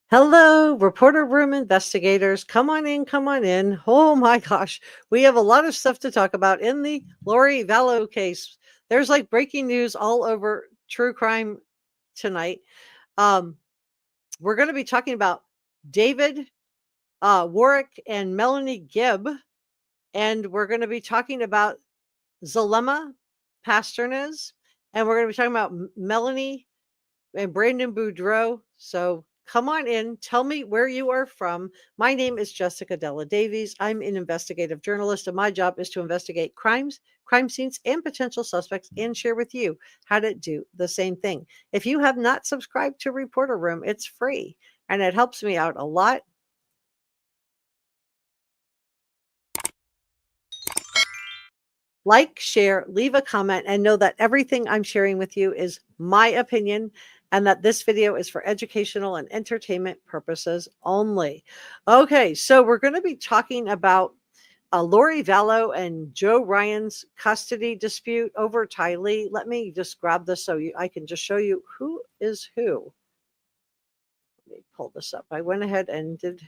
Hello, reporter room investigators. Come on in, come on in. Oh my gosh, we have a lot of stuff to talk about in the Lori Vallow case. There's like breaking news all over true crime tonight. Um, we're going to be talking about David Warwick and Melanie Gibb, and we're going to be talking about Zulema, Pastenes, and we're going to be talking about Melanie and Brandon Boudreaux. So come on in. Tell me where you are from. My name is Jessica Della Davies. I'm an investigative journalist, and my job is to investigate crimes, crime scenes, and potential suspects and share with you how to do the same thing. If you have not subscribed to Reporter Room, it's free and it helps me out a lot. Like, share, leave a comment, and know that everything I'm sharing with you is my opinion and that this video is for educational and entertainment purposes only. Okay, so we're going to be talking about Lori Vallow and Joe Ryan's custody dispute over Tylee. Let me just grab this so I can just show you who is who. Let me pull this up. I went ahead and did.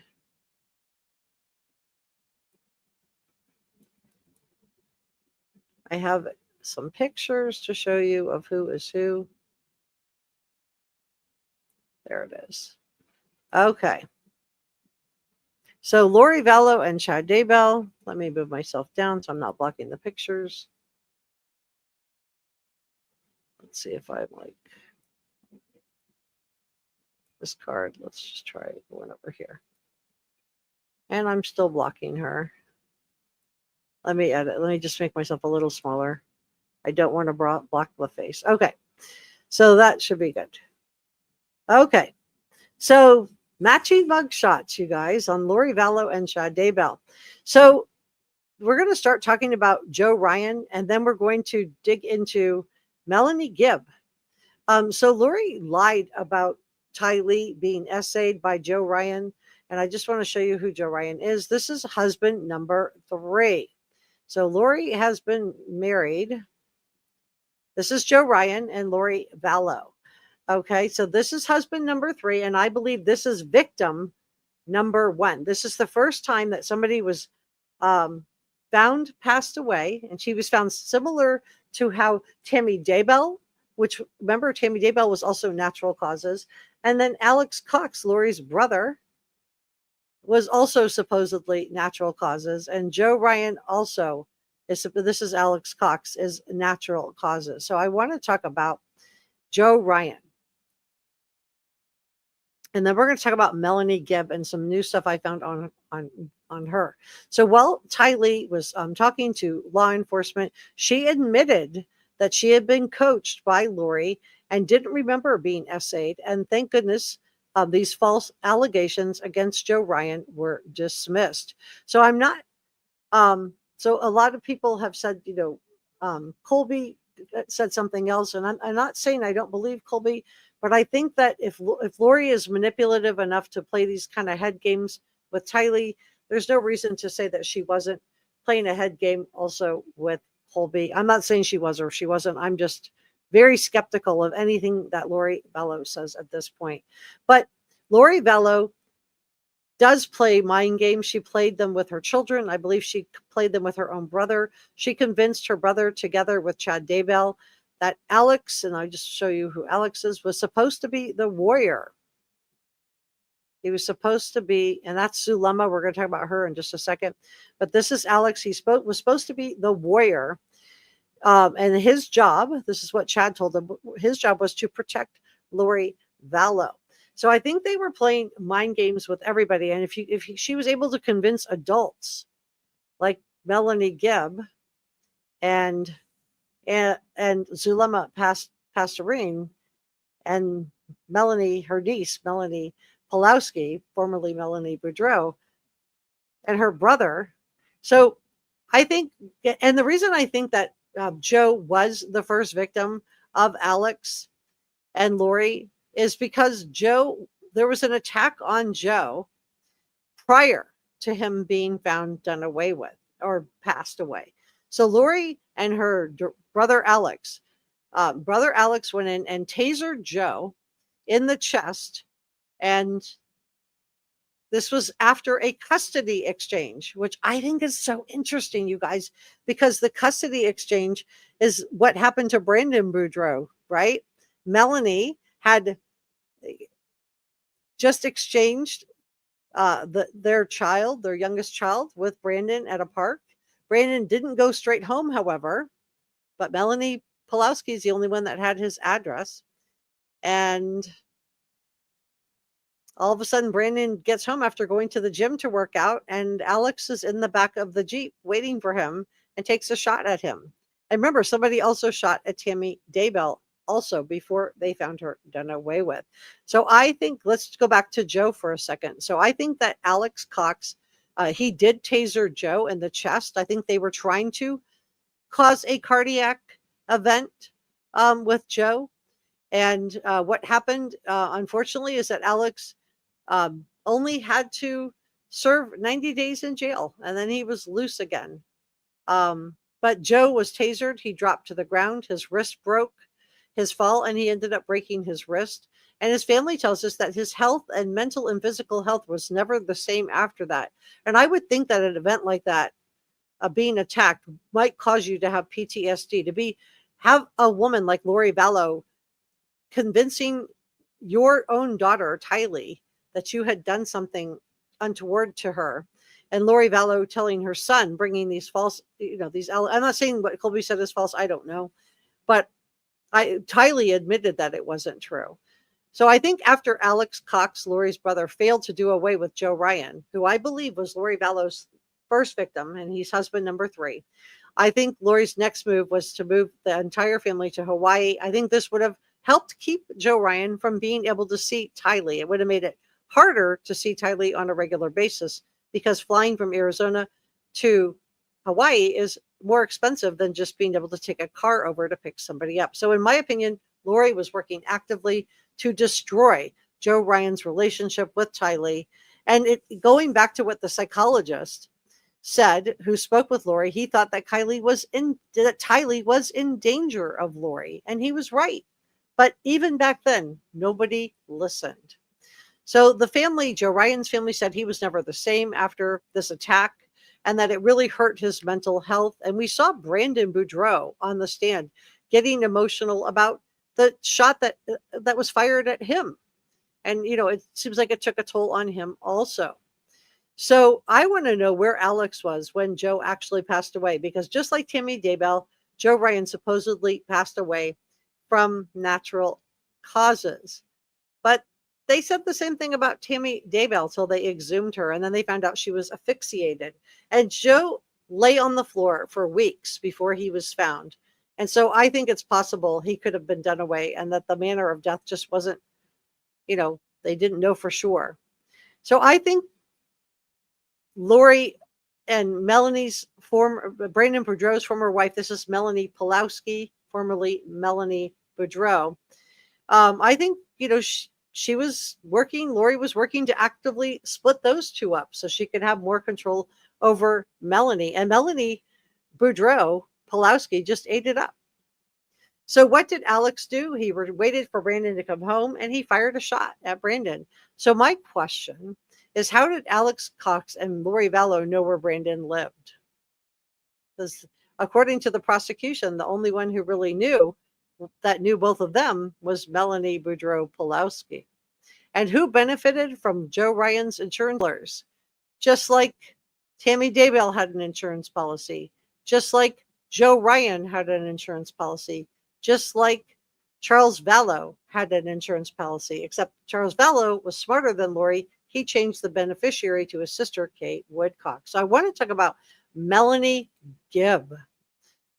I have some pictures to show you of who is who. There it is. Okay. So Lori Vallow and JJ Daybell. Let me move myself down so I'm not blocking the pictures. Let's see if I'm like this card. Let's just try going over here. And I'm still blocking her. Let me edit. Let me just make myself a little smaller. I don't want to block the face. Okay. So that should be good. Okay. So matching mug shots, you guys, on Lori Vallow and JJ Daybell. So we're going to start talking about Joe Ryan, and then we're going to dig into Melanie Gibb. So Lori lied about Tylee being essayed by Joe Ryan, and I just want to show you who Joe Ryan is. This is husband number 3. So Lori has been married. This is Joe Ryan and Lori Vallow. Okay, so this is husband number 3, and I believe this is victim number 1. This is the first time that somebody was found passed away, and she was found similar to how Tammy Daybell, which remember Tammy Daybell was also natural causes, and then Alex Cox, Lori's brother, was also supposedly natural causes, and Joe Ryan also is. This is Alex Cox is natural causes. So I want to talk about Joe Ryan. And then we're going to talk about Melanie Gibb and some new stuff I found on her. So while Tylee was talking to law enforcement, she admitted that she had been coached by Lori and didn't remember being essayed. And thank goodness these false allegations against Joe Ryan were dismissed. So I'm not. So a lot of people have said, Colby said something else, and I'm not saying I don't believe Colby. But I think that if Lori is manipulative enough to play these kind of head games with Tylee, there's no reason to say that she wasn't playing a head game also with Colby. I'm not saying she was or she wasn't. I'm just very skeptical of anything that Lori Vallow says at this point. But Lori Vallow does play mind games. She played them with her children. I believe she played them with her own brother. She convinced her brother, together with JJ Daybell, that Alex, and I'll just show you who Alex is, was supposed to be the warrior. He was supposed to be, and that's Zulema. We're going to talk about her in just a second. But this is Alex. He was supposed to be the warrior. And his job, this is what Chad told him, his job was to protect Lori Vallow. So I think they were playing mind games with everybody. And if she was able to convince adults like Melanie Gibb and Zulema Pastenes and Melanie, her niece, Melanie Pawlowski, formerly Melani Boudreaux, and her brother. So I think, and the reason I think that Joe was the first victim of Alex and Lori is because there was an attack on Joe prior to him being found done away with or passed away. So Lori and her brother Alex went in and tasered Joe in the chest, and This was after a custody exchange, which I think is so interesting, you guys, because the custody exchange is what happened to Brandon Boudreaux, right? Melanie had just exchanged their youngest child, with Brandon at a park. Brandon didn't go straight home, however, but Melanie Pawlowski is the only one that had his address. And all of a sudden, Brandon gets home after going to the gym to work out, and Alex is in the back of the Jeep waiting for him and takes a shot at him. And remember, somebody also shot at Tammy Daybell also before they found her done away with. So I think, let's go back to Joe for a second. So I think that Alex Cox, he did taser Joe in the chest. I think they were trying to cause a cardiac event with Joe. And what happened, unfortunately, is that Alex only had to serve 90 days in jail, and then he was loose again. But Joe was tasered. He dropped to the ground. His wrist broke, his fall, and he ended up breaking his wrist. And his family tells us that his health and mental and physical health was never the same after that. And I would think that an event like that, being attacked, might cause you to have PTSD, to have a woman like Lori Vallow convincing your own daughter, Tylee, that you had done something untoward to her. And Lori Vallow telling her son, bringing these false, I'm not saying what Colby said is false. I don't know. But Tylee admitted that it wasn't true. So I think after Alex Cox, Lori's brother, failed to do away with Joe Ryan, who I believe was Lori Vallow's first victim, and he's husband number 3, I think Lori's next move was to move the entire family to Hawaii. I think this would have helped keep Joe Ryan from being able to see Tylee. It would have made it harder to see Tylee on a regular basis, because flying from Arizona to Hawaii is more expensive than just being able to take a car over to pick somebody up. So in my opinion, Lori was working actively to destroy Joe Ryan's relationship with Tylee. And going back to what the psychologist said, who spoke with Lori, he thought that Tylee was in danger of Lori, and he was right. But even back then, nobody listened. So the family, Joe Ryan's family, said he was never the same after this attack, and that it really hurt his mental health. And we saw Brandon Boudreaux on the stand getting emotional about the shot that was fired at him. And, it seems like it took a toll on him also. So I want to know where Alex was when Joe actually passed away, because just like Tammy Daybell, Joe Ryan supposedly passed away from natural causes. But they said the same thing about Tammy Daybell till they exhumed her, and then they found out she was asphyxiated. And Joe lay on the floor for weeks before he was found. And so I think it's possible he could have been done away, and that the manner of death just wasn't, they didn't know for sure. So I think Lori and Brandon Boudreaux's former wife, this is Melanie Pawlowski, formerly Melanie Boudreaux. I think, she was working, Lori was working to actively split those two up so she could have more control over Melanie. And Melanie Boudreaux Pawlowski just ate it up. So what did Alex do? He waited for Brandon to come home, and he fired a shot at Brandon. So my question is, how did Alex Cox and Lori Vallow know where Brandon lived? Because according to the prosecution, the only one who really knew both of them was Melanie Boudreaux Pawlowski. And who benefited from Joe Ryan's insurance? Just like Tammy Daybell had an insurance policy, just like Joe Ryan had an insurance policy, just like Charles Vallow had an insurance policy, except Charles Vallow was smarter than Lori. He changed the beneficiary to his sister, Kate Woodcock. So I want to talk about Melanie Gibb.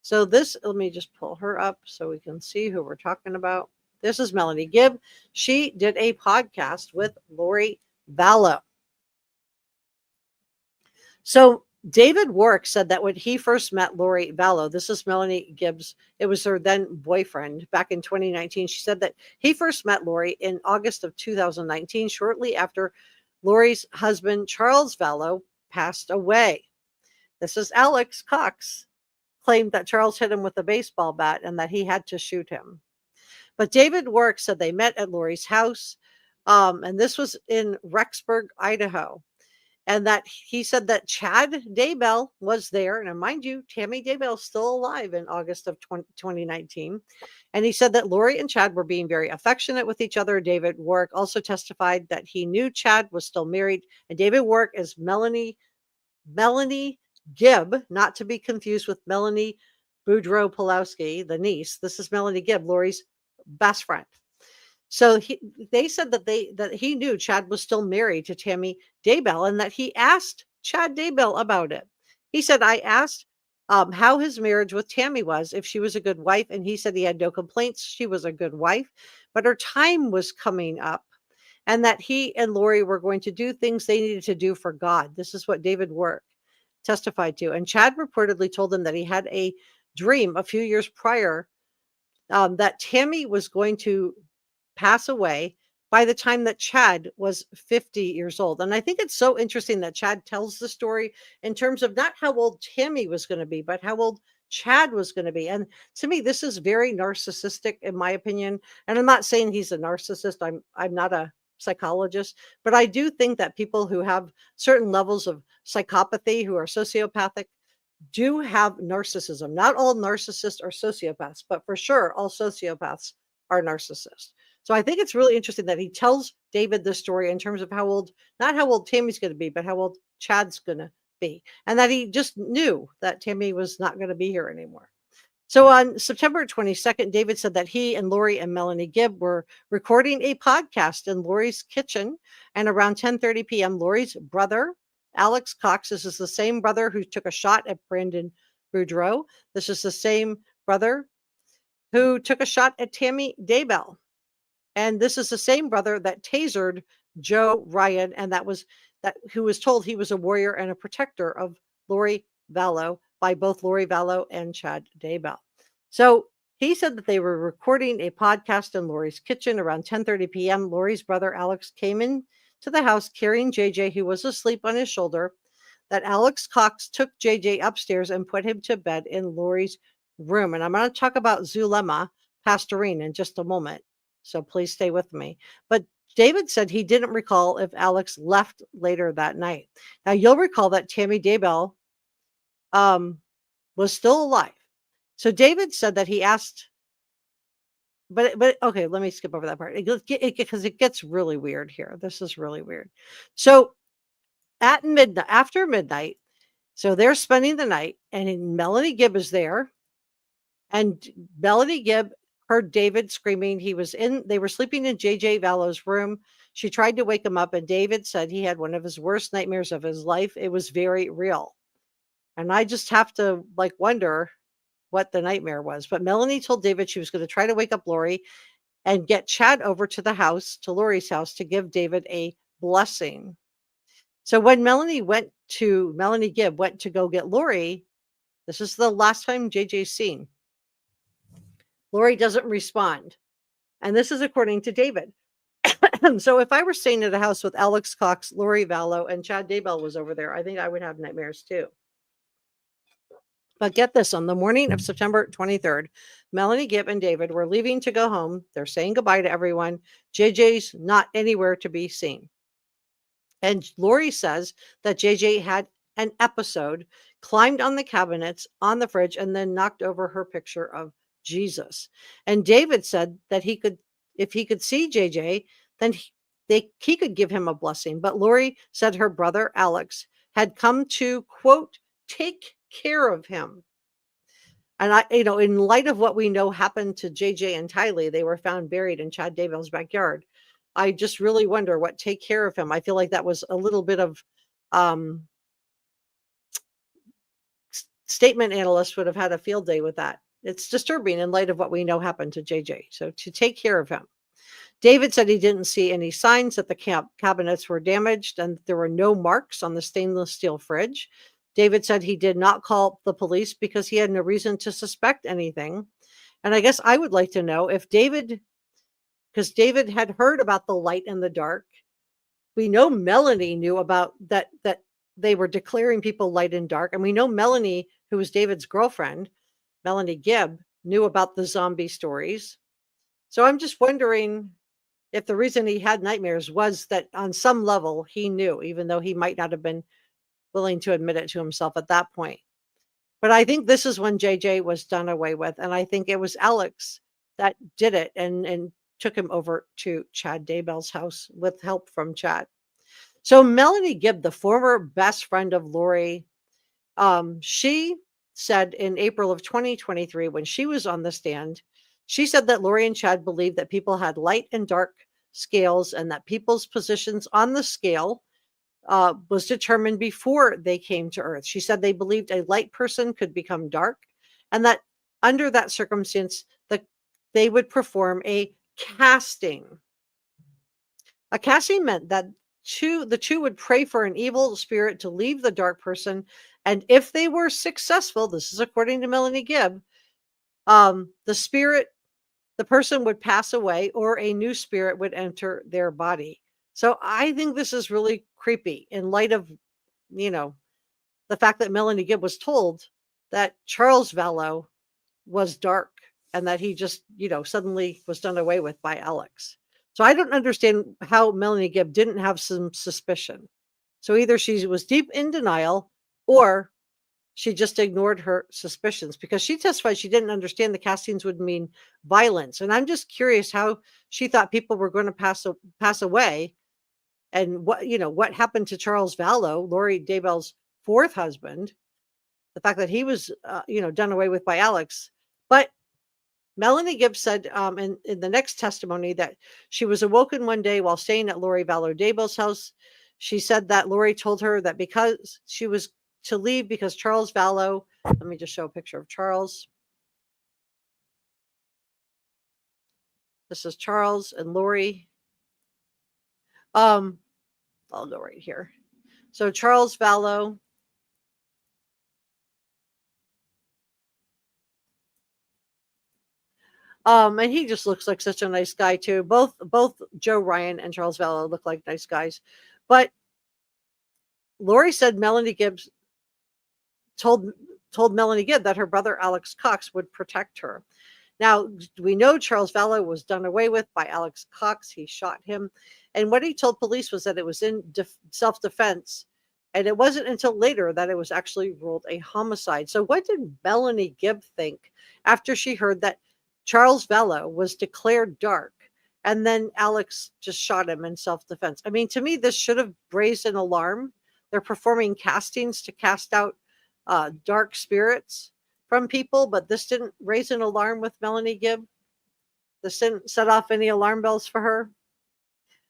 So let me just pull her up so we can see who we're talking about. This is Melanie Gibb. She did a podcast with Lori Vallow. So David Warwick said that when he first met Lori Vallow, this is Melanie Gibbs, it was her then boyfriend back in 2019. She said that he first met Lori in August of 2019, shortly after Lori's husband, Charles Vallow, passed away. This is Alex Cox, claimed that Charles hit him with a baseball bat and that he had to shoot him. But David Warwick said they met at Lori's house And this was in Rexburg, Idaho. And that he said that Chad Daybell was there. And mind you, Tammy Daybell's still alive in August of 2019. And he said that Lori and Chad were being very affectionate with each other. David Warwick also testified that he knew Chad was still married. And David Warwick is Melanie Gibb, not to be confused with Melani Boudreaux Pawlowski, the niece. This is Melanie Gibb, Lori's best friend. So they said that he knew Chad was still married to Tammy Daybell and that he asked Chad Daybell about it. He said, I asked how his marriage with Tammy was, if she was a good wife. And he said he had no complaints. She was a good wife, but her time was coming up and that he and Lori were going to do things they needed to do for God. This is what David Warwick testified to. And Chad reportedly told him that he had a dream a few years prior that Tammy was going to pass away by the time that Chad was 50 years old. And I think it's so interesting that Chad tells the story in terms of not how old Tammy was going to be, but how old Chad was going to be. And to me, this is very narcissistic, in my opinion. And I'm not saying he's a narcissist. I'm not a psychologist, but I do think that people who have certain levels of psychopathy, who are sociopathic, do have narcissism. Not all narcissists are sociopaths, but for sure, all sociopaths are narcissists. So I think it's really interesting that he tells David this story in terms of how old, not how old Tammy's going to be, but how old Chad's going to be. And that he just knew that Tammy was not going to be here anymore. So on September 22nd, David said that he and Lori and Melanie Gibb were recording a podcast in Lori's kitchen. And around 10:30 p.m., Lori's brother, Alex Cox, this is the same brother who took a shot at Brandon Boudreaux. This is the same brother who took a shot at Tammy Daybell. And this is the same brother that tasered Joe Ryan, and who was told he was a warrior and a protector of Lori Vallow by both Lori Vallow and Chad Daybell. So he said that they were recording a podcast in Lori's kitchen around 10:30 p.m. Lori's brother Alex came in to the house carrying JJ, who was asleep on his shoulder. That Alex Cox took JJ upstairs and put him to bed in Lori's room. And I'm going to talk about Zulema Pastenes in just a moment. So please stay with me. But David said he didn't recall if Alex left later that night. Now, you'll recall that Tammy Daybell was still alive. So David said that he asked, but okay, let me skip over that part because it gets really weird here. This is really weird. So at midnight, after midnight, so they're spending the night, and Melanie Gibb is there, and Melanie Gibb heard David screaming. They were sleeping in JJ Vallow's room. She tried to wake him up, and David said he had one of his worst nightmares of his life. It was very real. And I just have to wonder what the nightmare was. But Melanie told David she was going to try to wake up Lori and get Chad over to the house, to Lori's house, to give David a blessing. So when Melanie Gibb went to go get Lori, this is the last time JJ's seen. Lori doesn't respond. And this is according to David. So if I were staying at a house with Alex Cox, Lori Vallow, and Chad Daybell was over there, I think I would have nightmares too. But get this, on the morning of September 23rd, Melanie Gibb and David were leaving to go home. They're saying goodbye to everyone. JJ's not anywhere to be seen. And Lori says that JJ had an episode, climbed on the cabinets, on the fridge, and then knocked over her picture of Jesus. And David said that if he could see JJ, then he could give him a blessing. But Lori said her brother, Alex, had come to, quote, take care of him. And in light of what we know happened to JJ and Tylee, they were found buried in Chad Daybell's backyard. I just really wonder what take care of him. I feel like that was a little bit of statement analysts would have had a field day with that. It's disturbing in light of what we know happened to JJ. So to take care of him. David said he didn't see any signs that the cabinets were damaged and there were no marks on the stainless steel fridge. David said he did not call the police because he had no reason to suspect anything. And I guess I would like to know if because David had heard about the light in the dark. We know Melanie knew about that they were declaring people light and dark. And we know Melanie, who was David's girlfriend, Melanie Gibb, knew about the zombie stories. So I'm just wondering if the reason he had nightmares was that on some level he knew, even though he might not have been willing to admit it to himself at that point. But I think this is when JJ was done away with. And I think it was Alex that did it and took him over to Chad Daybell's house with help from Chad. So Melanie Gibb, the former best friend of Lori, she said in April of 2023, when she was on the stand, she said that Lori and Chad believed that people had light and dark scales and that people's positions on the scale was determined before they came to Earth. She said they believed a light person could become dark and that under that circumstance, they would perform a casting. A casting meant that the two would pray for an evil spirit to leave the dark person. And if they were successful, this is according to Melanie Gibb, the person would pass away or a new spirit would enter their body. So I think this is really creepy in light of, the fact that Melanie Gibb was told that Charles Vallow was dark and that he just, suddenly was done away with by Alex. So I don't understand how Melanie Gibb didn't have some suspicion. So either she was deep in denial or she just ignored her suspicions, because she testified she didn't understand the castings would mean violence. And I'm just curious how she thought people were going to pass away. And what happened to Charles Vallow, Lori Daybell's fourth husband, the fact that he was, done away with by Alex. But Melanie Gibb said in the next testimony that she was awoken one day while staying at Lori Vallow Daybell's house. She said that Lori told her that because she was to leave because Charles Vallow, let me just show a picture of Charles. This is Charles and Lori. I'll go right here. So Charles Vallow. And he just looks like such a nice guy too. Both Joe Ryan and Charles Vallow look like nice guys. But Lori said Melanie Gibb told Melanie Gibb that her brother Alex Cox would protect her. Now, we know Charles Vallow was done away with by Alex Cox. He shot him. And what he told police was that it was in self-defense. And it wasn't until later that it was actually ruled a homicide. So what did Melanie Gibb think after she heard that Charles Vallow was declared dark and then Alex just shot him in self-defense? I mean, to me, this should have raised an alarm. They're performing castings to cast out dark spirits from people, but this didn't raise an alarm with Melanie Gibb. This didn't set off any alarm bells for her.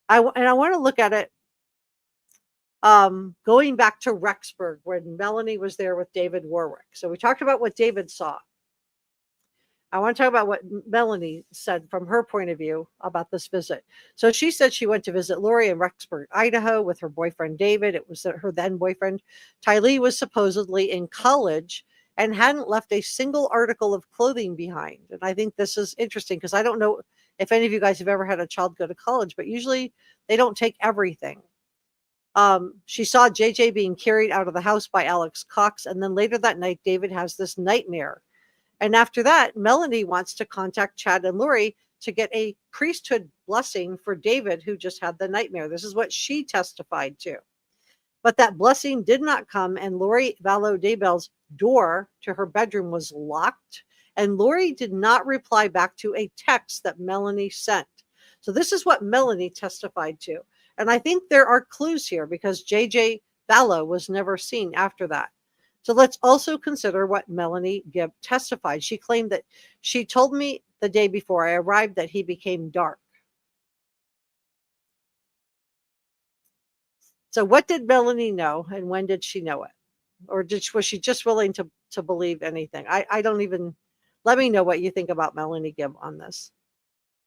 I want to look at it going back to Rexburg when Melanie was there with David Warwick. So we talked about what David saw. I want to talk about what Melanie said from her point of view about this visit. So she said she went to visit Lori in Rexburg, Idaho with her boyfriend, David. It was her then boyfriend. Tylee was supposedly in college and hadn't left a single article of clothing behind. And I think this is interesting because I don't know if any of you guys have ever had a child go to college, but usually they don't take everything. She saw JJ being carried out of the house by Alex Cox. And then later that night, David has this nightmare. And after that, Melanie wants to contact Chad and Lori to get a priesthood blessing for David, who just had the nightmare. This is what she testified to. But that blessing did not come, and Lori Vallow Daybell's door to her bedroom was locked, and Lori did not reply back to a text that Melanie sent. So this is what Melanie testified to. And I think there are clues here because JJ Vallow was never seen after that. So let's also consider what Melanie Gibb testified. She claimed that she told me the day before I arrived that he became dark. So what did Melanie know and when did she know it? Or was she just willing to believe anything? I don't even, let me know what you think about Melanie Gibb on this.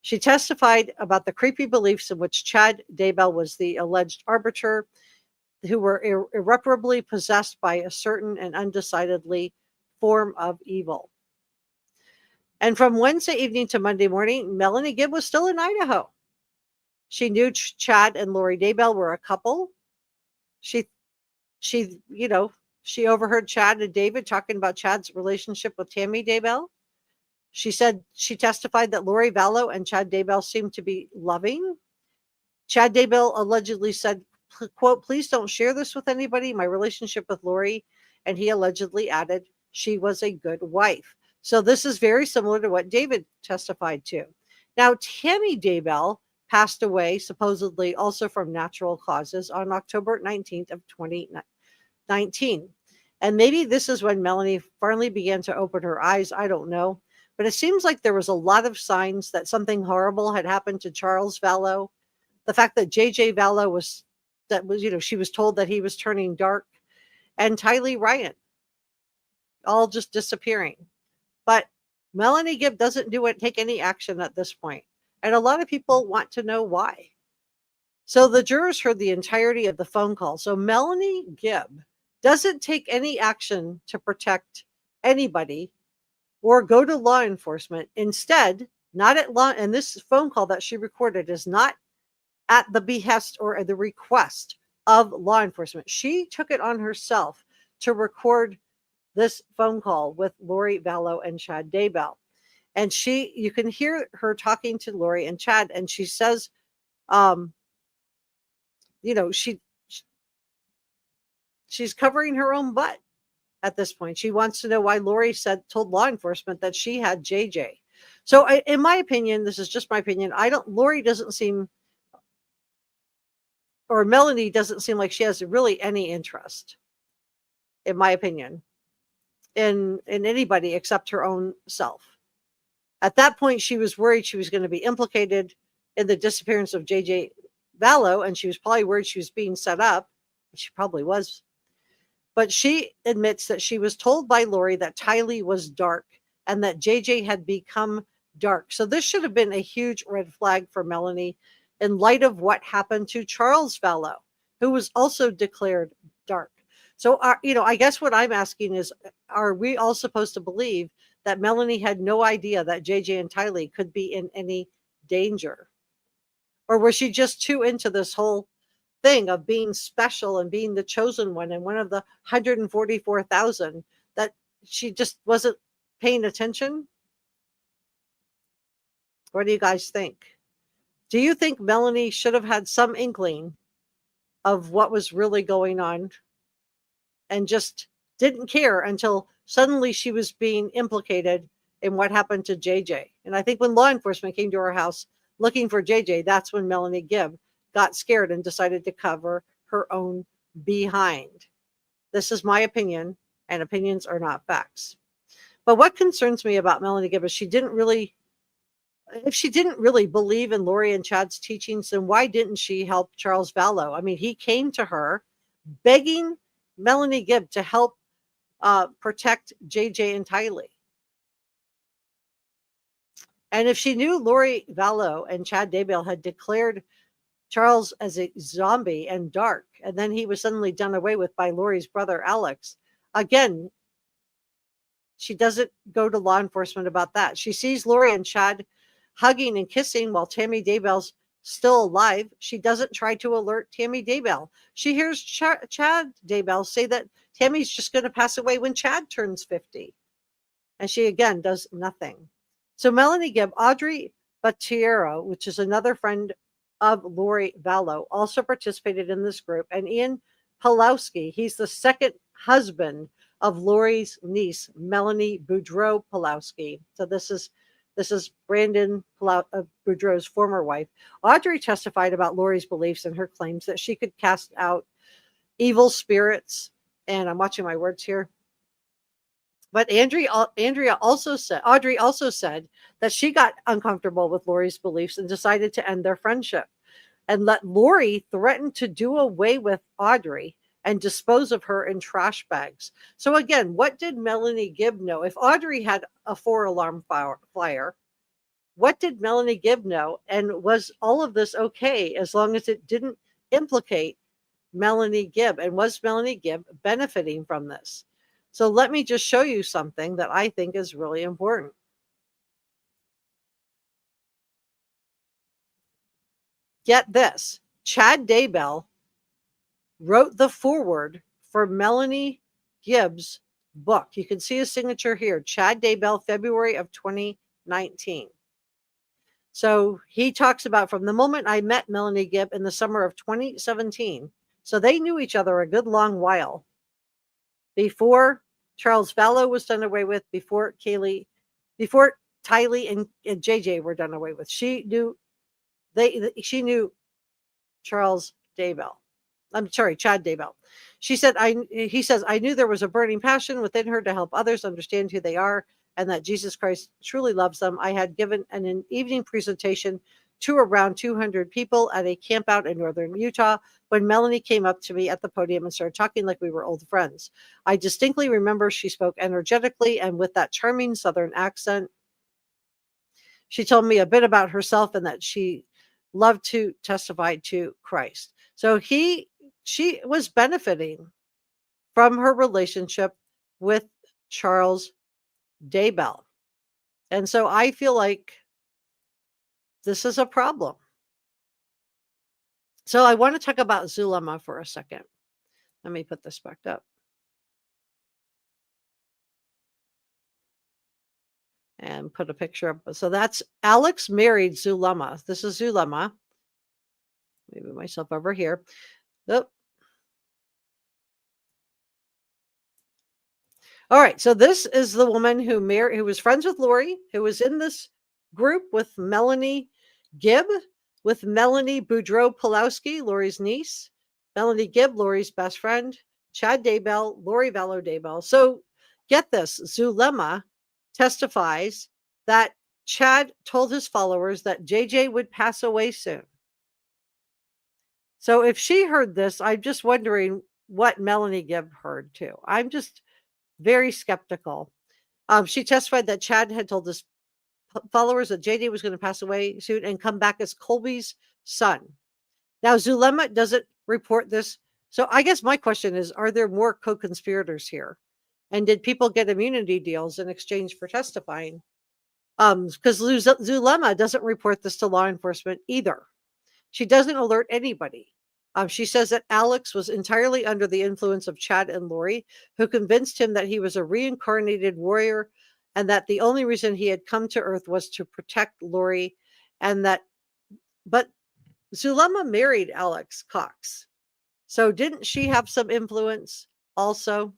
She testified about the creepy beliefs in which Chad Daybell was the alleged arbiter, who were irreparably possessed by a certain and undecidedly form of evil. And from Wednesday evening to Monday morning, Melanie Gibb was still in Idaho. She knew Chad and Lori Daybell were a couple. She overheard Chad and David talking about Chad's relationship with Tammy Daybell. She testified that Lori Vallow and Chad Daybell seemed to be loving. Chad Daybell allegedly said, quote, "Please don't share this with anybody, my relationship with Lori." And he allegedly added, "She was a good wife." So this is very similar to what David testified to. Now, Tammy Daybell passed away, supposedly also from natural causes, on October 19th of 2019. And maybe this is when Melanie finally began to open her eyes. I don't know. But it seems like there was a lot of signs that something horrible had happened to Charles Vallow. The fact that JJ Vallow she was told that he was turning dark, and Tylee Ryan all just disappearing. But Melanie Gibb doesn't take any action at this point. And a lot of people want to know why. So the jurors heard the entirety of the phone call. So Melanie Gibb doesn't take any action to protect anybody or go to law enforcement. Instead, not at law, and this phone call that she recorded is not at the behest or at the request of law enforcement. She took it on herself to record this phone call with Lori Vallow and Chad Daybell. And you can hear her talking to Lori and Chad, and she says, she's covering her own butt at this point. She wants to know why Lori told law enforcement that she had JJ. So in my opinion, this is just my opinion, Lori doesn't seem, or Melanie doesn't seem like she has really any interest, in my opinion, in anybody except her own self. At that point, she was worried she was going to be implicated in the disappearance of JJ Vallow, and she was probably worried she was being set up. She probably was. But she admits that she was told by Lori that Tylee was dark and that JJ had become dark. So this should have been a huge red flag for Melanie in light of what happened to Charles Vallow, who was also declared dark. So, I guess what I'm asking is, are we all supposed to believe that Melanie had no idea that JJ and Tylee could be in any danger? Or was she just too into this whole thing of being special and being the chosen one and one of the 144,000 that she just wasn't paying attention? What do you guys think? Do you think Melanie should have had some inkling of what was really going on and just didn't care until suddenly she was being implicated in what happened to JJ? And I think when law enforcement came to her house looking for JJ, that's when Melanie Gibb got scared and decided to cover her own behind. This is my opinion, and opinions are not facts. But what concerns me about Melanie Gibb is if she didn't really believe in Lori and Chad's teachings, then why didn't she help Charles Vallow? I mean, he came to her begging Melanie Gibb to help protect JJ and Tylee. And if she knew Lori Vallow and Chad Daybell had declared Charles as a zombie and dark, and then he was suddenly done away with by Lori's brother, Alex, again, she doesn't go to law enforcement about that. She sees Lori and Chad hugging and kissing while Tammy Daybell's still alive. She doesn't try to alert Tammy Daybell. She hears Chad Daybell say that Tammy's just going to pass away when Chad turns 50. And she, again, does nothing. So Melanie Gibb, Audrey Barattiero, which is another friend of Lori Vallow, also participated in this group. And Ian Pawlowski, he's the second husband of Lori's niece, Melani Boudreaux Pawlowski. So this is Brandon Boudreaux's former wife. Audrey testified about Lori's beliefs and her claims that she could cast out evil spirits. And I'm watching my words here. But Audrey also said that she got uncomfortable with Lori's beliefs and decided to end their friendship and let Lori threaten to do away with Audrey and dispose of her in trash bags. So again, what did Melanie Gibb know? If Audrey had a 4-alarm fire, what did Melanie Gibb know? And was all of this okay as long as it didn't implicate Melanie Gibb? And was Melanie Gibb benefiting from this? So let me just show you something that I think is really important. Get this. Chad Daybell wrote the foreword for Melanie Gibb's book. You can see his signature here. Chad Daybell, February of 2019. So he talks about from the moment I met Melanie Gibb in the summer of 2017. So they knew each other a good long while before Charles Vallow was done away with, before Tylee and JJ were done away with. She knew Charles Daybell. I'm sorry, Chad Daybell. He says, I knew there was a burning passion within her to help others understand who they are and that Jesus Christ truly loves them. I had given an evening presentation to around 200 people at a camp out in northern Utah when Melanie came up to me at the podium and started talking like we were old friends. I distinctly remember she spoke energetically and with that charming southern accent. She told me a bit about herself and that she loved to testify to Christ. So she was benefiting from her relationship with Charles Daybell. And so I feel like this is a problem. So I want to talk about Zulema for a second. Let me put this back up. And put a picture up. So that's Alex married Zulema. This is Zulema. Maybe myself over here. Oh. All right. So this is the woman who was friends with Lori, who was in this group with Melanie Gibb, with Melani Boudreaux Pawlowski, Lori's niece, Melanie Gibb, Lori's best friend, Chad Daybell, Lori Vallow Daybell. So get this, Zulema testifies that Chad told his followers that JJ would pass away soon. So if she heard this, I'm just wondering what Melanie Gibb heard too. I'm just very skeptical. She testified that Chad had told his followers that JJ was going to pass away soon and come back as Colby's son. Now, Zulema doesn't report this. So I guess my question is, are there more co-conspirators here? And did people get immunity deals in exchange for testifying? Because Zulema doesn't report this to law enforcement either. She doesn't alert anybody. She says that Alex was entirely under the influence of Chad and Lori, who convinced him that he was a reincarnated warrior and that the only reason he had come to Earth was to protect Lori. But Zulema married Alex Cox. So didn't she have some influence also?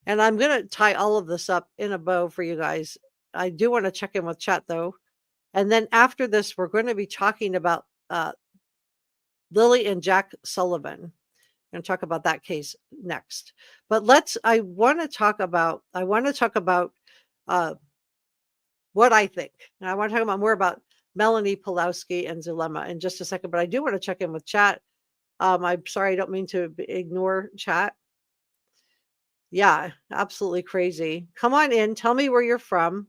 And I'm going to tie all of this up in a bow for you guys. I do want to check in with chat though. And then after this, we're going to be talking about Lily and Jack Sullivan. I'm going to talk about that case next. But I want to talk about what I think. And I want to talk about more about Melanie Pawlowski and Zulema in just a second, but I do want to check in with chat. I'm sorry, I don't mean to ignore chat. Yeah, absolutely crazy. Come on in. Tell me where you're from.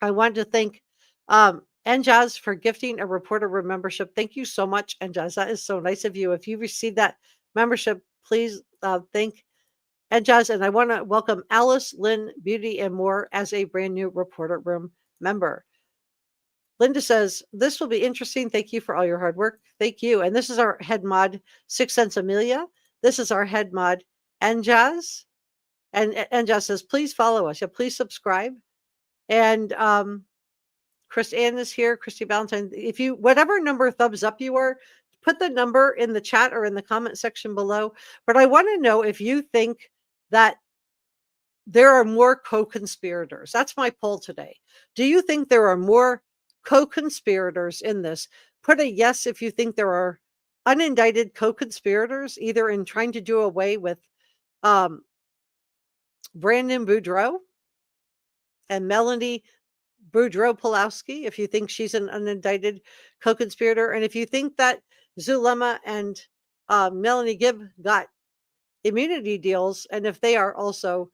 I want to thank Njaz for gifting a reporter membership. Thank you so much, Njaz. That is so nice of you. If you received that membership, please thank Njaz. And I want to welcome Alice, Lynn, Beauty, and more as a brand new reporter room member. Linda says, this will be interesting. Thank you for all your hard work. Thank you. And this is our head mod, 6 Cents Amelia. This is our head mod, Njaz. And Njaz says, please follow us. Yeah, please subscribe. And Chris Ann is here, Christy Valentine. If you, whatever number thumbs up you are, put the number in the chat or in the comment section below. But I want to know if you think that there are more co-conspirators. That's my poll today. Do you think there are more co-conspirators in this? Put a yes if you think there are unindicted co-conspirators, either in trying to do away with Brandon Boudreaux and Melanie Boudreaux Pawlowski, if you think she's an unindicted co-conspirator, and if you think that Zulema and Melanie Gibb got immunity deals, and if they are also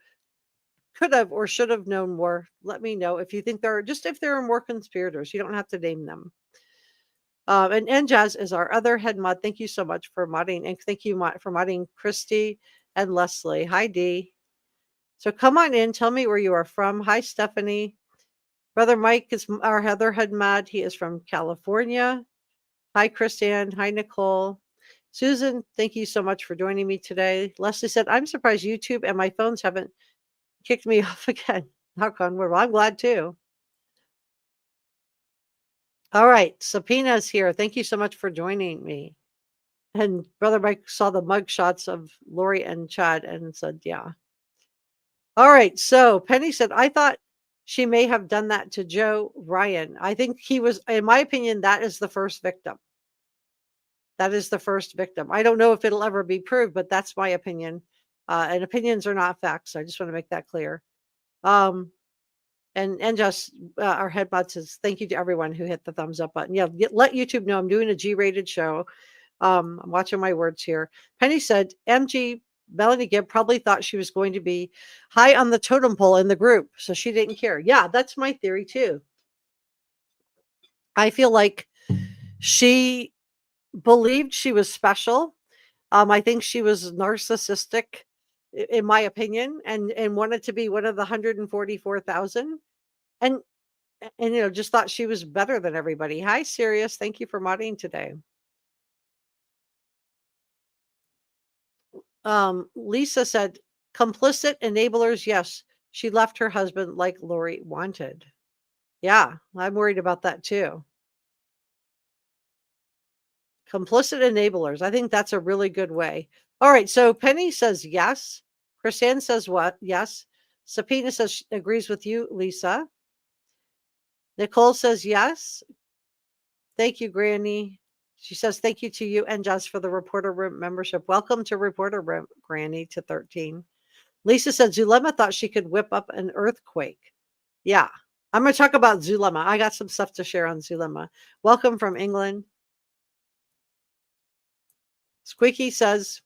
could have or should have known more, let me know. If you think if there are more conspirators, you don't have to name them. And Njaz is our other head mod. Thank you so much for modding, and thank you for modding Christy and Leslie. Hi, Dee. So come on in. Tell me where you are from. Hi, Stephanie. Brother Mike is our other head mod. He is from California. Hi, Christian. Hi, Nicole. Susan, thank you so much for joining me today. Leslie said, I'm surprised YouTube and my phones haven't kicked me off again. Knock on wood. Well, I'm glad too. All right. Subpoena's here. Thank you so much for joining me. And Brother Mike saw the mug shots of Lori and Chad and said, yeah. All right. So Penny said, I thought she may have done that to Joe Ryan. I think he was, in my opinion, that is the first victim. That is the first victim. I don't know if it'll ever be proved, but that's my opinion. And opinions are not facts. I just want to make that clear. And just our head bot says, thank you to everyone who hit the thumbs up button. Yeah, let YouTube know I'm doing a G-rated show. I'm watching my words here. Penny said, MG Melanie Gibb probably thought she was going to be high on the totem pole in the group, so she didn't care. Yeah, that's my theory too. I feel like she believed she was special. I think she was narcissistic, in my opinion, and wanted to be one of the 144,000, and just thought she was better than everybody. Hi, Sirius. Thank you for modding today. Lisa said, complicit enablers. Yes, she left her husband like Lori wanted. Yeah, I'm worried about that too. Complicit enablers. I think that's a really good way. All right. So Penny says yes. Chrisanne says what? Yes. Subpoena says she agrees with you, Lisa. Nicole says yes. Thank you, Granny. She says thank you to you and Jess for the Reporter Room membership. Welcome to Reporter Room, Granny, to 13. Lisa said Zulema thought she could whip up an earthquake. Yeah. I'm going to talk about Zulema. I got some stuff to share on Zulema. Welcome from England. Squeaky says,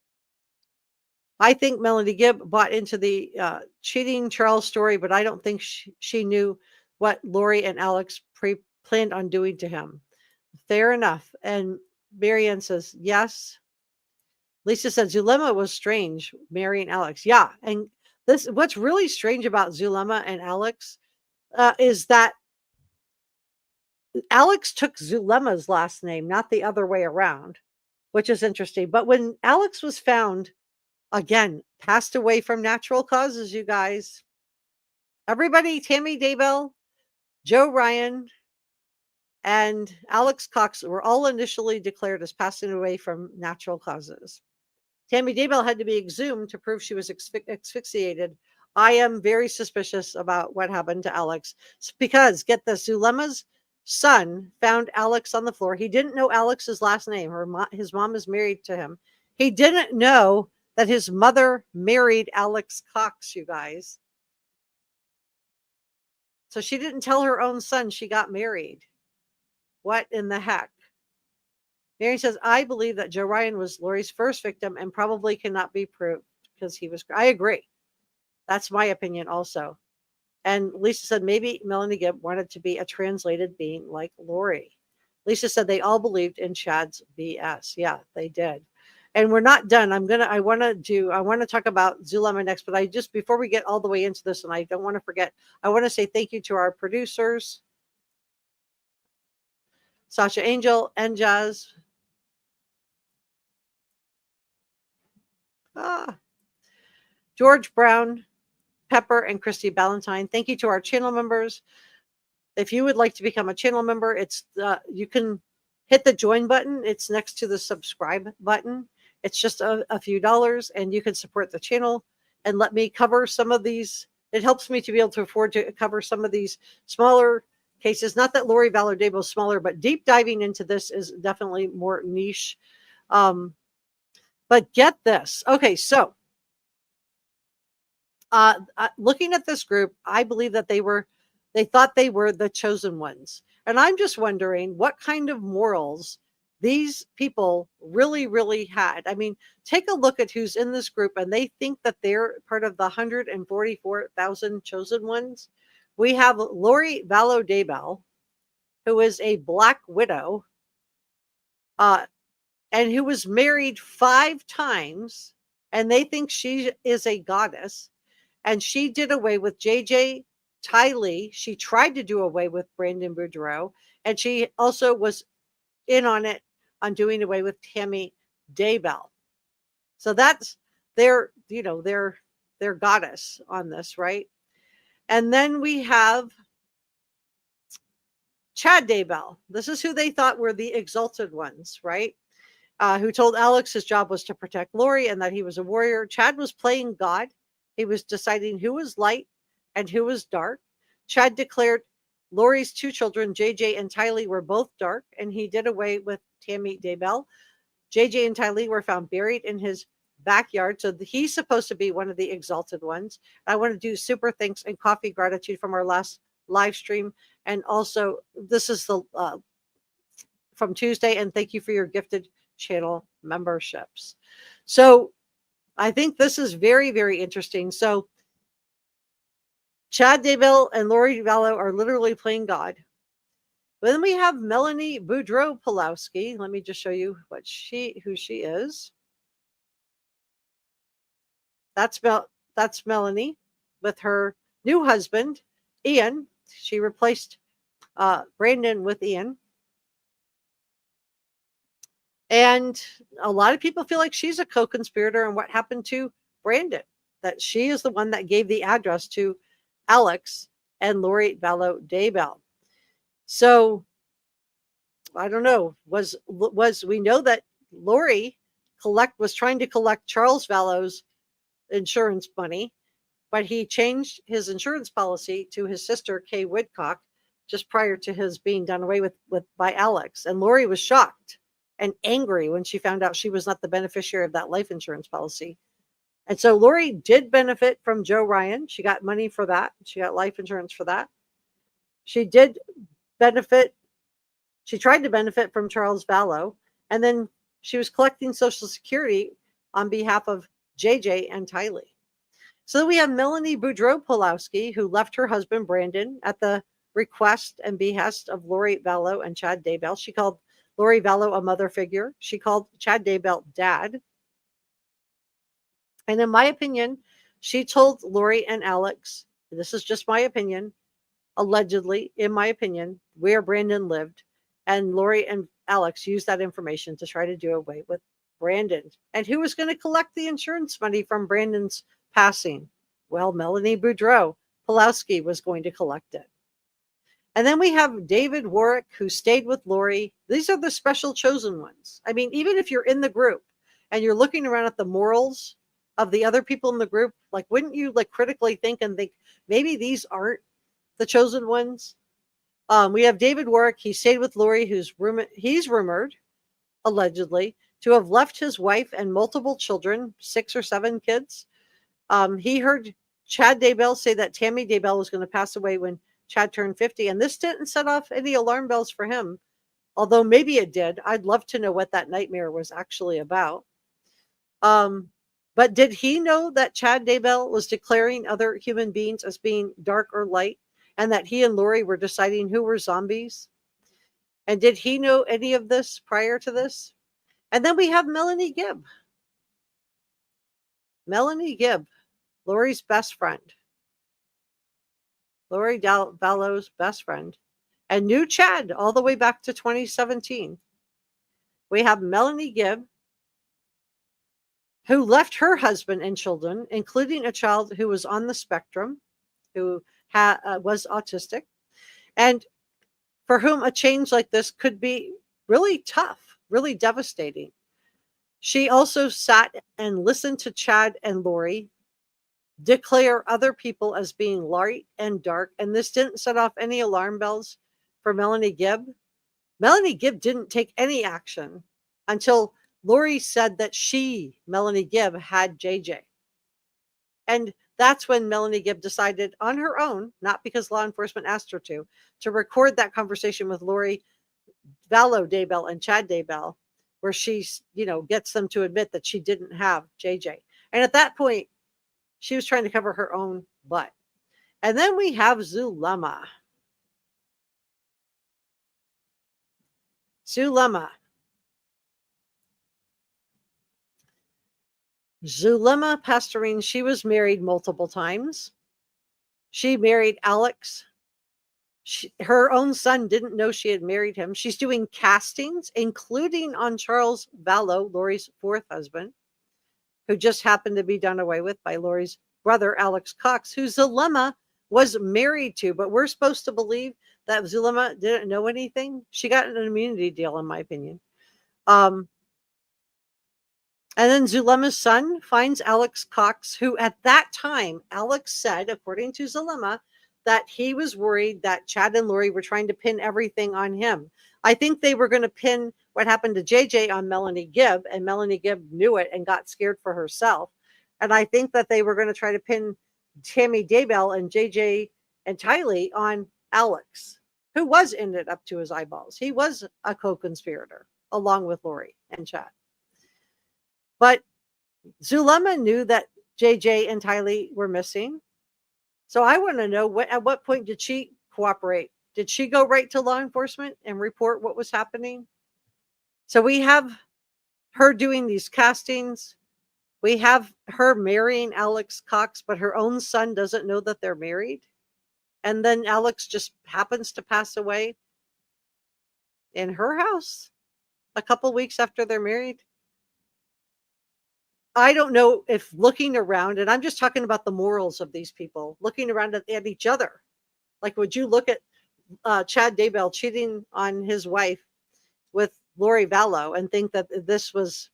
I think Melanie Gibb bought into the cheating Charles story, but I don't think she knew what Lori and Alex planned on doing to him. Fair enough. And Marianne says, yes. Lisa said, Zulema was strange, marrying Alex. Yeah. And what's really strange about Zulema and Alex is that Alex took Zulema's last name, not the other way around, which is interesting. But when Alex was found, again, passed away from natural causes, you guys. Everybody, Tammy Daybell, Joe Ryan, and Alex Cox were all initially declared as passing away from natural causes. Tammy Daybell had to be exhumed to prove she was asphyxiated. I am very suspicious about what happened to Alex because, get this, Zulema's son found Alex on the floor. He didn't know Alex's last name. His mom is married to him. He didn't know that his mother married Alex Cox, you guys. So she didn't tell her own son she got married. What in the heck? Mary says, I believe that Joe Ryan was Lori's first victim and probably cannot be proved because he was. I agree. That's my opinion also. And Lisa said, maybe Melanie Gibb wanted to be a translated being like Lori. Lisa said they all believed in Chad's BS. Yeah, they did. And we're not done. I want to talk about Zulema next, but before we get all the way into this, and I don't want to forget, I want to say thank you to our producers, Sasha Angel and Jazz. George Brown, Pepper, and Christy Ballantyne. Thank you to our channel members. If you would like to become a channel member, you can hit the join button. It's next to the subscribe button. It's just a few dollars, and you can support the channel and let me cover some of these. It helps me to be able to afford to cover some of these smaller cases. Not that Lori Vallow Daybell is smaller, but deep diving into this is definitely more niche. But get this. Okay, so looking at this group, I believe that they thought they were the chosen ones. And I'm just wondering what kind of morals these people really, really had. I mean, take a look at who's in this group, and they think that they're part of the 144,000 chosen ones. We have Lori Vallow Daybell, who is a Black widow, and who was married 5 times, and they think she is a goddess. And she did away with JJ Tylee. She tried to do away with Brandon Boudreaux, and she also was in on it on doing away with Tammy Daybell. So that's their goddess on this, right? And then we have Chad Daybell. This is who they thought were the exalted ones, right? Who told Alex his job was to protect Lori and that he was a warrior. Chad was playing God. He was deciding who was light and who was dark. Chad declared Lori's two children, JJ and Tylee, were both dark, and he did away with Tammy Daybell. JJ and Tylee were found buried in his backyard. So he's supposed to be one of the exalted ones. I want to do super thanks and coffee gratitude from our last live stream. And also, this is the from Tuesday. And thank you for your gifted channel memberships. So I think this is very, very interesting. So Chad Daybell and Lori Vallow are literally playing God. But then we have Melanie Boudreaux Pawlowski. Let me just show you who she is. That's Melanie with her new husband, Ian. She replaced Brandon with Ian. And a lot of people feel like she's a co-conspirator in what happened to Brandon, that she is the one that gave the address to Alex and Lori Vallow Daybell. So I don't know, was we know that Lori was trying to collect Charles Vallow's insurance money, but he changed his insurance policy to his sister Kay Woodcock just prior to his being done away with by Alex. And Lori was shocked and angry when she found out she was not the beneficiary of that life insurance policy. And so Lori did benefit from Joe Ryan. She got money for that. She got life insurance for that. She did benefit. She tried to benefit from Charles Vallow. And then she was collecting Social Security on behalf of JJ and Tylee. So we have Melanie Boudreaux Pawlowski, who left her husband Brandon at the request and behest of Lori Vallow and Chad Daybell. She called Lori Vallow a mother figure. She called Chad Daybell dad. And in my opinion, she told Lori and Alex, this is just my opinion, allegedly, in my opinion, where Brandon lived. And Lori and Alex used that information to try to do away with Brandon. And who was going to collect the insurance money from Brandon's passing? Well, Melanie Boudreaux Pawlowski was going to collect it. And then we have David Warwick, who stayed with Lori. These are the special chosen ones. I mean, even if you're in the group and you're looking around at the morals of the other people in the group, like, wouldn't you like critically think maybe these aren't the chosen ones? We have David Warwick. He stayed with Lori, he's rumored, allegedly, to have left his wife and multiple children, 6 or 7 kids. He heard Chad Daybell say that Tammy Daybell was going to pass away when Chad turned 50, and this didn't set off any alarm bells for him, although maybe it did. I'd love to know what that nightmare was actually about. But did he know that Chad Daybell was declaring other human beings as being dark or light, and that he and Lori were deciding who were zombies? And did he know any of this prior to this? And then we have Melanie Gibb. Melanie Gibb, Lori's best friend. Lori Vallow's best friend. And knew Chad all the way back to 2017. We have Melanie Gibb, who left her husband and children, including a child who was on the spectrum, who was autistic, and for whom a change like this could be really tough, really devastating. She also sat and listened to Chad and Lori declare other people as being light and dark, and this didn't set off any alarm bells for Melanie Gibb. Melanie Gibb didn't take any action until Lori said that Melanie Gibb, had JJ. And that's when Melanie Gibb decided on her own, not because law enforcement asked her to record that conversation with Lori Vallow Daybell and Chad Daybell, where she, gets them to admit that she didn't have JJ. And at that point, she was trying to cover her own butt. And then we have Zulema. Zulema Pastenes, she was married multiple times. She married Alex. Her own son didn't know she had married him. She's doing castings, including on Charles Vallow, Lori's 4th husband, who just happened to be done away with by Lori's brother, Alex Cox, who Zulema was married to. But we're supposed to believe that Zulema didn't know anything. She got an immunity deal, in my opinion. And then Zulema's son finds Alex Cox, who at that time, Alex said, according to Zulema, that he was worried that Chad and Lori were trying to pin everything on him. I think they were going to pin what happened to JJ on Melanie Gibb, and Melanie Gibb knew it and got scared for herself. And I think that they were going to try to pin Tammy Daybell and JJ and Tylee on Alex, who was in it up to his eyeballs. He was a co-conspirator along with Lori and Chad. But Zulema knew that JJ and Tylee were missing. So I want to know, at what point did she cooperate? Did she go right to law enforcement and report what was happening? So we have her doing these castings. We have her marrying Alex Cox, but her own son doesn't know that they're married. And then Alex just happens to pass away in her house a couple weeks after they're married. I don't know if looking around, and I'm just talking about the morals of these people, looking around at each other. Like, would you look at Chad Daybell cheating on his wife with Lori Vallow and think that this was,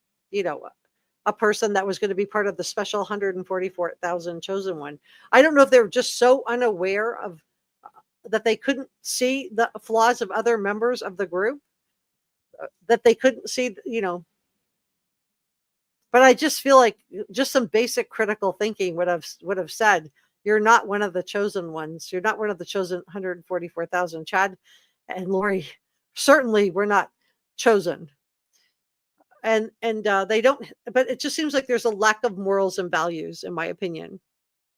a person that was going to be part of the special 144,000 chosen one? I don't know if they were just so unaware of that they couldn't see the flaws of other members of the group, that they couldn't see, But I just feel like just some basic critical thinking would have said, you're not one of the chosen ones. You're not one of the chosen 144,000. Chad and Lori certainly were not chosen. And they don't, but it just seems like there's a lack of morals and values, in my opinion.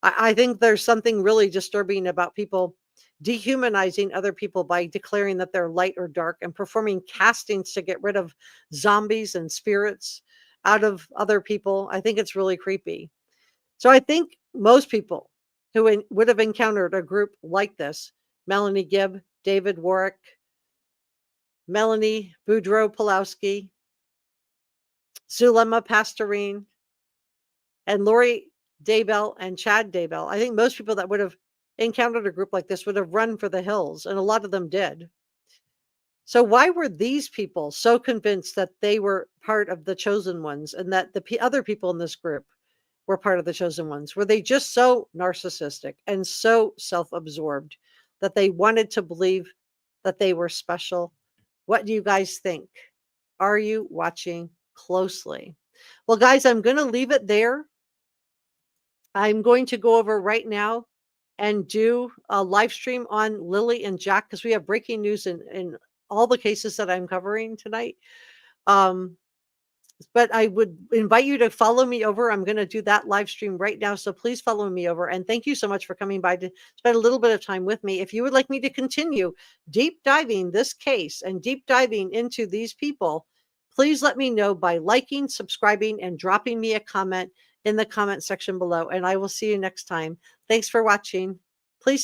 I think there's something really disturbing about people dehumanizing other people by declaring that they're light or dark and performing castings to get rid of zombies and spirits out of other people. I think it's really creepy. So I think most people who would have encountered a group like this, Melanie Gibb, David Warwick, Melani Boudreaux Pawlowski, Zulema Pastenes, and Lori Daybell and Chad Daybell, I think most people that would have encountered a group like this would have run for the hills, and a lot of them did. So why were these people so convinced that they were part of the chosen ones and that the other people in this group were part of the chosen ones? Were they just so narcissistic and so self-absorbed that they wanted to believe that they were special? What do you guys think? Are you watching closely? Well, guys, I'm going to leave it there. I'm going to go over right now and do a live stream on Lily and Jack, because we have breaking news in all the cases that I'm covering tonight. But I would invite you to follow me over. I'm going to do that live stream right now. So please follow me over. And thank you so much for coming by to spend a little bit of time with me. If you would like me to continue deep diving this case and deep diving into these people, please let me know by liking, subscribing, and dropping me a comment in the comment section below. And I will see you next time. Thanks for watching. Please subscribe.